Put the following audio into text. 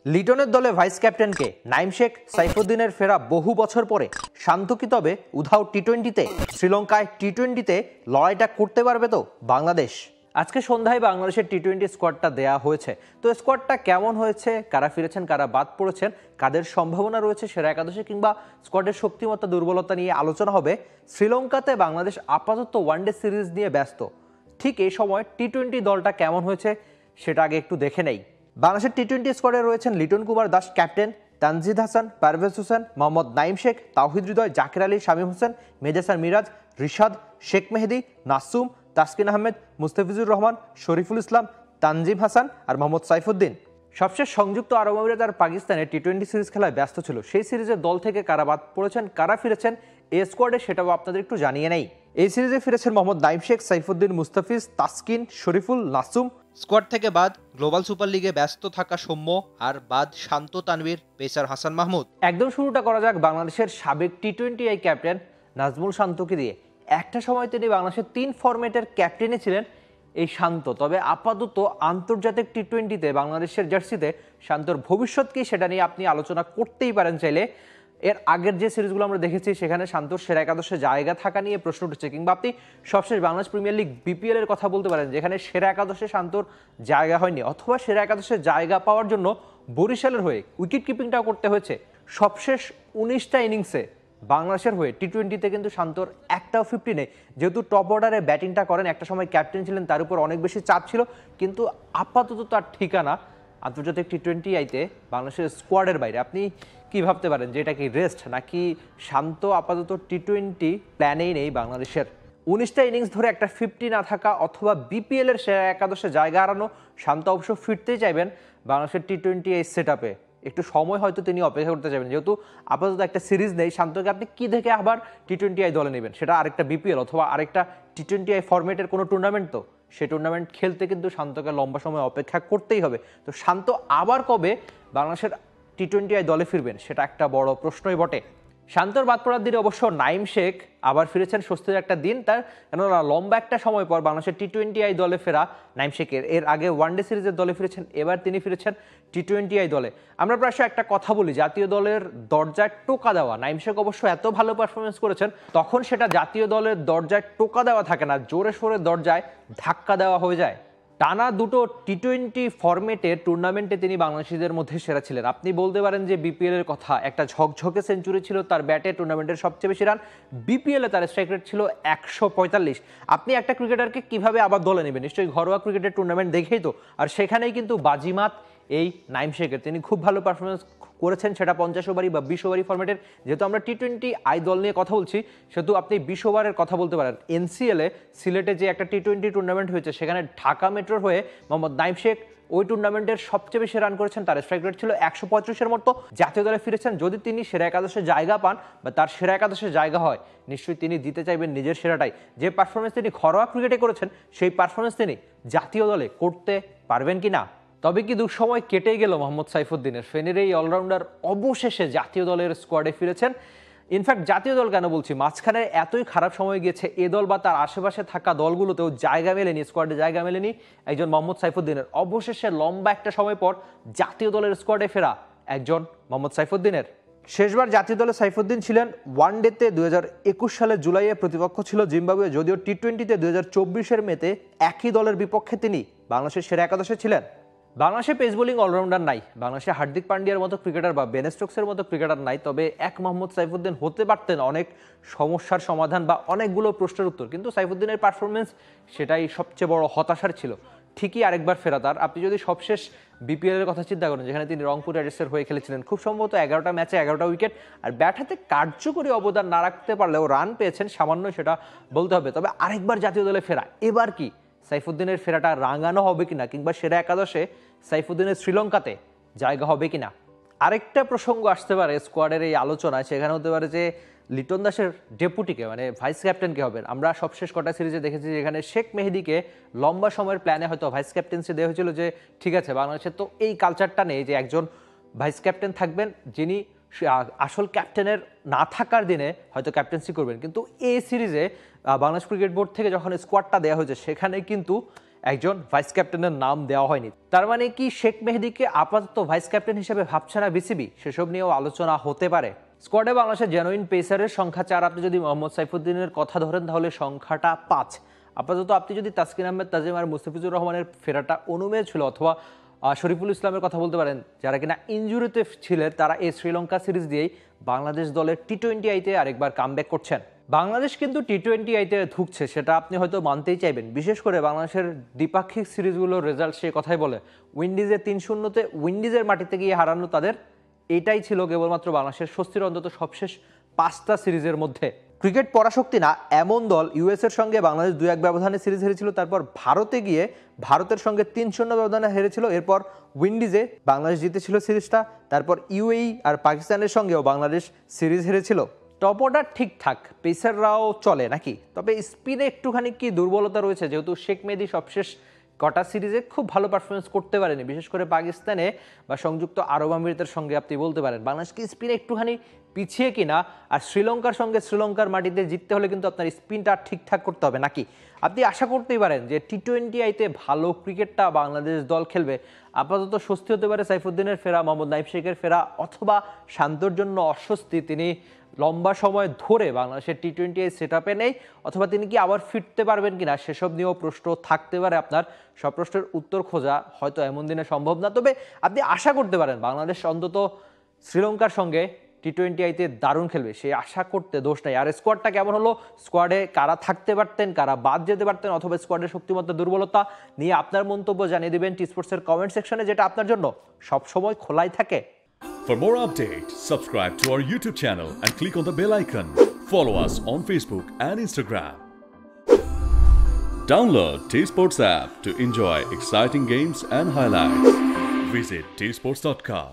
লিটনের দলে ভাইস ক্যাপ্টেনকে নাইম শেখ সাইফুদ্দিনের ফেরা বহু বছর পরে শান্ত কি তবে উধাও টি-20তে শ্রীলঙ্কায় টি-20তে লড়াইটা করতে পারবে তো বাংলাদেশ? আজকে সন্ধ্যায় বাংলাদেশের টি-20 স্কোয়াডটা দেয়া হয়েছে। তো স্কোয়াডটা কেমন হয়েছে, কারা ফিরেছেন, কারা বাদ পড়েছেন, কাদের সম্ভাবনা রয়েছে সেরা একাদশে, কিংবা স্কোয়াডের শক্তিমত্তা দুর্বলতা নিয়ে আলোচনা হবে। শ্রীলঙ্কাতে বাংলাদেশ আপাতত ওয়ানডে সিরিজ নিয়ে ব্যস্ত। ঠিক এই সময় টি-20 দলটা কেমন হয়েছে সেটা আগে একটু দেখে নেই। বাংলাদেশের টি-20 স্কোয়াডে রয়েছেন লিটন কুমার দাস ক্যাপ্টেন, তানজিদ হাসান, পারভেজ হোসেন, মোহাম্মদ নাইম শেখ, তাওহিদ হৃদয়, জাকির আলী, শামীম হোসেন, মেজাসার মিরাজ, রিশাদ, শেখ মেহেদি, নাসুম, তাসকিন আহমেদ, মুস্তাফিজুর রহমান, শরীফুল ইসলাম, তানজিম হাসান আর মোহাম্মদ সাইফুদ্দিন। সবশেষ সংযুক্ত আরব আমিরাত আর পাকিস্তানে টি-20 সিরিজ খেলায় ব্যস্ত ছিল। সেই সিরিজের দল থেকে কারা বাদ পড়েছেন, কারা ফিরেছেন এই স্কোয়াডে সেটাও আপনাদের একটু জানিয়ে নেই। এই সিরিজে ফিরেছেন মোহাম্মদ নাইম শেখ, সাইফুদ্দিন, মুস্তাফিজ, তাসকিন, শরীফুল, নাসুম। স্কোয়াড থেকে বাদ গ্লোবাল সুপার লিগে ব্যস্ত থাকা সৌম্য, আর বাদ শান্ত, তানভীর, পেসার হাসান মাহমুদ। একদম শুরুটা করা যাক বাংলাদেশের সাবেক টি-20 ক্যাপ্টেন নাজমুল শান্তকে দিয়ে। একটা সময় তিনি বাংলাদেশের 3 ফরম্যাটের ক্যাপ্টেনই ছিলেন এই শান্ত। তবে আপাতত আন্তর্জাতিক টি-20তে বাংলাদেশের জার্সিতে শান্তর ভবিষ্যৎ কি সেটা নিয়ে আপনি আলোচনা করতেই পারেন চাইলে। এর আগের যে সিরিজগুলো আমরা দেখেছি সেখানে শান্তর সেরা একাদশে জায়গা থাকা নিয়ে প্রশ্ন উঠেছে, কিংবা আপনি সবশেষ বাংলাদেশ প্রিমিয়ার লিগ বিপিএল এর কথা বলতে পারেন, যেখানে সেরা একাদশে শান্তর জায়গা হয়নি, অথবা সেরা একাদশে জায়গা পাওয়ার জন্য বরিশালের হয়ে উইকেট কিপিংটাও করতে হয়েছে। সবশেষ 19টা ইনিংসে বাংলাদেশের হয়ে টি-20তে কিন্তু শান্তর একটাও 50 নেই। যেহেতু টপ অর্ডারে ব্যাটিংটা করেন, একটা সময় ক্যাপ্টেন ছিলেন, তার উপর অনেক বেশি চাপ ছিল, কিন্তু আপাতত তার ঠিকানা আন্তর্জাতিক টি-20 বাংলাদেশের স্কোয়াডের বাইরে। আপনি কি ভাবতে পারেন যে এটা কি রেস্ট, নাকি শান্ত আপাতত টি-20 প্ল্যানেই নেই বাংলাদেশের? 19টা ইনিংস ধরে একটা 50 না থাকা, অথবা বিপিএল এর সেরা একাদশে জায়গা হারানো। শান্ত অবশ্য ফিরতেই চাইবেন বাংলাদেশের টি-20 এই সেট আপে। একটু সময় হয়তো তিনি অপেক্ষা করতে চাইবেন, যেহেতু আপাতত একটা সিরিজ নেই। শান্তকে আপনি কি দেখে আবার টি-20 দলে নেবেন? সেটা আরেকটা বিপিএল অথবা আরেকটা টি-20 ফরম্যাটের কোনো টুর্নামেন্ট। তো সেই টুর্নামেন্ট খেলতে কিন্তু শান্তকে লম্বা সময় অপেক্ষা করতেই হবে। তো শান্ত আবার কবে বাংলাদেশের টি-20 দলে ফিরবেন সেটা একটা বড় প্রশ্নই বটে। শান্তর বাদ পড়ার দিনে অবশ্য নাইম শেখ আবার ফিরেছেন, স্বস্তির একটা দিন তার, কেননা লম্বা একটা সময় পর বাংলাদেশের টি-20 দলে ফেরা নাইম শেখের। এর আগে ওয়ানডে সিরিজের দলে ফিরেছেন, এবার তিনি ফিরেছেন টি-20 দলে। আমরা প্রায় একটা কথা বলি, জাতীয় দলের দরজায় টোকা দেওয়া। নাইম শেখ অবশ্য এত ভালো পারফরমেন্স করেছেন, তখন সেটা জাতীয় দলের দরজায় টোকা দেওয়া থাকে না, জোরে সোরে দরজায় ধাক্কা দেওয়া হয়ে যায়। টানা দুটো টি-20 ফরম্যাটের টুর্নামেন্টে তিনি বাংলাদেশিদের মধ্যে সেরা ছিলেন। আপনি বলতে পারেন যে বিপিএল এর কথা, একটা ঝকঝকে সেঞ্চুরি ছিল তার ব্যাটে, টুর্নামেন্টের সবচেয়ে বেশি রান। বিপিএল এ তার স্ট্রাইক রেট ছিল 145। আপনি একটা ক্রিকেটারকে কিভাবে আবার দলে নেবেন? নিশ্চয়ই ঘরোয়া ক্রিকেটের টুর্নামেন্ট দেখেই তো। আর সেখানেই কিন্তু বাজিমাত এই নাইম শেখের। তিনি খুব ভালো পারফরমেন্স করেছেন, সেটা 50 ওভারই বা 20 ওভারই ফরম্যাটের। যেহেতু আমরা টি-20 দল নিয়ে কথা বলছি, সেহেতু আপনি 20 ওভারের কথা বলতে পারেন। এনসিএল এ সিলেটে যে একটা টি-20 টুর্নামেন্ট হয়েছে, সেখানে ঢাকা মেট্রোর হয়ে মোহাম্মদ নাইম শেখ ওই টুর্নামেন্টের সবচেয়ে বেশি রান করেছেন, তার স্ট্রাইক রেট ছিল 135-এর মতো। জাতীয় দলে ফিরেছেন, যদি তিনি সেরা একাদশে জায়গা পান বা তার সেরা একাদশে জায়গা হয়, নিশ্চয়ই তিনি দিতে চাইবেন নিজের সেরাটাই। যে পারফরমেন্স তিনি ঘরোয়া ক্রিকেটে করেছেন, সেই পারফরমেন্স তিনি জাতীয় দলে করতে পারবেন কি না? তবে কি দুঃসময় কেটেই গেল মোহাম্মদ সাইফুদ্দিনের? ফেনীর এই অলরাউন্ডার অবশেষে জাতীয় দলের স্কোয়াডে ফিরেছেন। ইনফ্যাক্ট জাতীয় দল কেন বলছি, মাঝখানে এতই খারাপ সময় গিয়েছে, এ দল বা তার আশেপাশে থাকা দলগুলোতেও জায়গা মেলেনি, স্কোয়াডে জায়গা মেলেনি একজন মোহাম্মদ সাইফুদ্দিনের। অবশেষে লম্বা একটা সময় পর জাতীয় দলের স্কোয়াডে ফেরা একজন মোহাম্মদ সাইফুদ্দিনের। শেষবার জাতীয় দলে সাইফুদ্দিন ছিলেন ওয়ানডেতে 2021 সালের জুলাইয়ে, প্রতিপক্ষ ছিল জিম্বাবুয়ে। যদিও টি-20তে 2024-এর মেতে একই দলের বিপক্ষে তিনি বাংলাদেশের সেরা একাদশে ছিলেন। বাংলাদেশে পেস বোলিং অলরাউন্ডার নাই, বাংলাদেশে হার্দিক পান্ডিয়ার মতো ক্রিকেটার বা বেন স্টোকসের মতো ক্রিকেটার নাই। তবে এক মোহাম্মদ সাইফুদ্দিন হতে পারতেন অনেক সমস্যার সমাধান বা অনেকগুলো প্রশ্নের উত্তর, কিন্তু সাইফুদ্দিনের পারফরমেন্স সেটাই সবচেয়ে বড় হতাশার ছিল। ঠিকই আরেকবার ফেরা তার। আপনি যদি সবশেষ বিপিএল এর কথা চিন্তা করেন, যেখানে তিনি রংপুর রাইডার্সের হয়ে খেলেছিলেন, খুব সম্ভবত 11টা ম্যাচে 11টা উইকেট, আর ব্যাট হাতে কার্যকরী অবদান না রাখতে পারলেও রান পেয়েছেন সামান্য, সেটা বলতে হবে। তবে আরেকবার জাতীয় দলে ফেরা, এবার কি সাইফুদ্দিনের ফেরাটা রাঙানো হবে কিনা, কিংবা সেরা একাদশে সাইফুদ্দিনের শ্রীলঙ্কাতে জায়গা হবে কিনা? আরেকটা প্রসঙ্গ আসতে পারে স্কোয়াডের এই আলোচনায়, সেখানে হতে পারে যে লিটন দাসের ডেপুটিকে মানে ভাইস ক্যাপ্টেনকে হবেন। আমরা সবশেষ কটা সিরিজে দেখেছি যেখানে শেখ মেহেদিকে লম্বা সময়ের প্ল্যানে হয়তো ভাইস ক্যাপ্টেন্সি দেওয়া হয়েছিল, যে ঠিক আছে বাংলাদেশের তো এই কালচারটা নেই যে একজন ভাইস ক্যাপ্টেন থাকবেন যিনি আসল ক্যাপ্টেনের না থাকার দিনে হয়তো ক্যাপ্টেন্সি করবেন। কিন্তু এই সিরিজে বাংলাদেশ ক্রিকেট বোর্ড থেকে যখন স্কোয়াডটা দেওয়া হয়েছে, সেখানে কিন্তু একজন ভাইস ক্যাপ্টেনের নাম দেওয়া হয়নি। তার মানে কি শেখ মেহেদীকে আপাতত ভাইস ক্যাপ্টেন হিসেবে ভাবছে না বিসিবি? সেসব নিয়েও আলোচনা হতে পারে। স্কোয়াডে বাংলাদেশের জেনুইন পেসারের সংখ্যা 4। আপনি যদি মোহাম্মদ সাইফুদ্দিনের কথা ধরেন তাহলে সংখ্যাটা 5। আপাতত আপনি যদি তাসকিন আহমেদ তাজিম আর মুস্তাফিজুর রহমানের ফেরাটা অনুমেয় ছিল, অথবা শরীফুল ইসলামের কথা বলতে পারেন, যারা কিনা ইনজুরিতে ছিলেন, তারা এই শ্রীলঙ্কা সিরিজ দিয়েই বাংলাদেশ দলের টি-20 আইতে আরেকবার কামব্যাক করছেন। বাংলাদেশ কিন্তু টি-20 আইতে ঢুকছে, সেটা আপনি হয়তো মানতেই চাইবেন। বিশেষ করে বাংলাদেশের দ্বিপাক্ষিক সিরিজগুলোর রেজাল্ট সে কথাই বলে। উইন্ডিজে 3-0 উইন্ডিজের মাটিতে গিয়ে হারানো তাদের, এটাই ছিল কেবলমাত্র বাংলাদেশের স্বস্তির অন্তত সবশেষ 5টা সিরিজের মধ্যে। ক্রিকেট পরাশক্তি না এমন দল ইউএসের সঙ্গে বাংলাদেশ 2-1 ব্যবধানে সিরিজ হেরেছিল, তারপর ভারতে গিয়ে ভারতের সঙ্গে 3-0 ব্যবধানে হেরেছিল, এরপর উইন্ডিজে বাংলাদেশ জিতেছিল সিরিজটা, তারপর ইউএই আর পাকিস্তানের সঙ্গেও বাংলাদেশ সিরিজ হেরেছিল। টপ অর্ডার ঠিকঠাক, পেসাররাও চলে নাকি, তবে স্পিনে একটুখানি কি দুর্বলতা রয়েছে, যেহেতু শেখ মেহেদী সবশেষ কটা সিরিজে খুব ভালো পারফরমেন্স করতে পারেনি, বিশেষ করে পাকিস্তানে বা সংযুক্ত আরব আমিরাতের সঙ্গে আপনি বলতে পারেন বাংলাদেশকে স্পিনে একটুখানি পিছিয়ে কিনা। আর শ্রীলঙ্কার সঙ্গে শ্রীলঙ্কার মাটিতে জিততে হলে কিন্তু আপনার স্পিনটা ঠিকঠাক করতে হবে নাকি। আপনি আশা করতেই পারেন যে টি-20 আইতে ভালো ক্রিকেটটা বাংলাদেশ দল খেলবে। আপাতত স্বস্তি হতে পারে সাইফুদ্দিনের ফেরা, মোহাম্মদ নাইম শেখের ফেরা, অথবা শান্তর জন্য অস্বস্তি, তিনি লম্বা সময় ধরে বাংলাদেশের টি-20 আই সেট আপে নেই, অথবা তিনি কি আবার ফিরতে পারবেন কিনা সেসব নিয়েও প্রশ্ন থাকতে পারে আপনার। সব প্রশ্নের উত্তর খোঁজা হয়তো এমন দিনে সম্ভব না, তবে আপনি আশা করতে পারেন বাংলাদেশ অন্তত শ্রীলঙ্কার সঙ্গে টি-20 আইতে দারুণ খেলবে, সেই আশা করতে দোষ নাই। আর স্কোয়াডটা কেমন হলো, স্কোয়াডে কারা থাকতে পারতেন, কারা বাদ যেতে পারতেন, অথবা স্কোয়াডের শক্তিমত্তা দুর্বলতা নিয়ে আপনার মন্তব্য জানিয়ে দিবেন টি স্পোর্টসের কমেন্ট সেকশনে, যেটা আপনার জন্য সবসময় খোলাই থাকে। For more updates, subscribe to our YouTube channel and click on the bell icon. Follow us on Facebook and Instagram. Download T-Sports app to enjoy exciting games and highlights. Visit tsports.com.